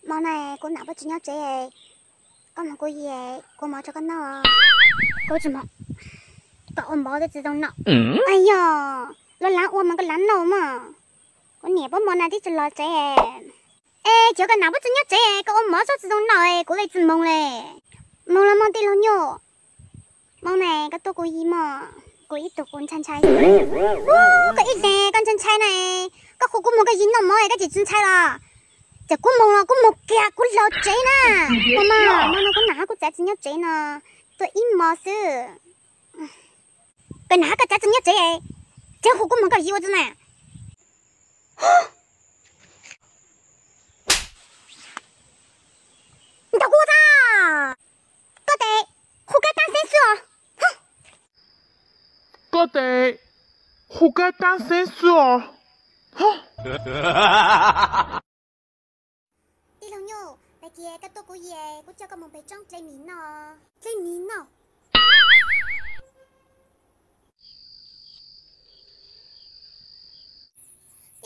món này cô nào bắt chỉ nhau chế con mà cô gì cô mau cho con nào cô chỉ mau cậu ôm bó để tự động nào ai nhờ lo lắng ôm mà cái lắng nào mà con nhẹ bó món này thì chỉ lo chế ê chờ cái nào bắt chỉ nhau chế cậu ôm bó cho tự động nào cô lấy tự mong嘞mong là mong tí lo nhở mong này cái tôi cô gì mà cô ít tụi con chăn chai cái ít nè con chăn chai này cái khu cũng một cái gì nào mà cái gì chăn chai làจะกูมองแล้วกูมองแกกูรอเจน่ะมามันก็หนากูจะจะเนี่ยเจน่ะตัวอีมอสือก็หนาก็จะจะเนี่ยเจเจ้ากูมองก็อยู่จังไง你的裤子ก็得胡该当先生ก็得胡该当先生đi lâu nhô tại kia cái tôi của gì của cho con một bé trong chơi mìn nọ đi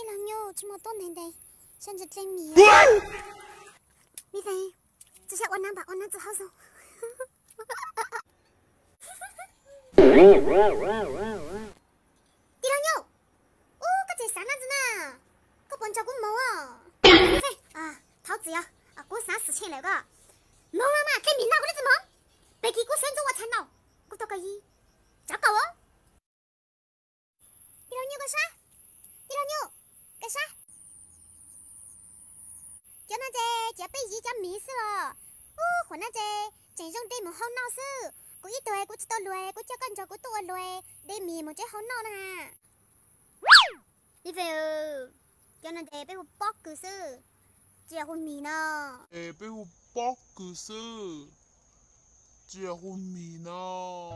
lâu nhô chỉ một tuần này đây甚至chơi mìn你猜这下我拿把我拿走好走đi lâu nhô ô cái gì sáng nào nè có bọn cháu cũng máu à桃子呀，我啥事情来个？忙了嘛，跟明哪个的子忙？别给我先做我看到，我到个一，咋搞哦？你老牛干啥？你老牛干啥？叫那这被一家迷死了，哦，和那真正对门好闹事，我一对我知道累，我叫跟着我多累，对面门这好闹呢。你非要叫那被我包个事。结婚面啊！被我包个是结婚面啊！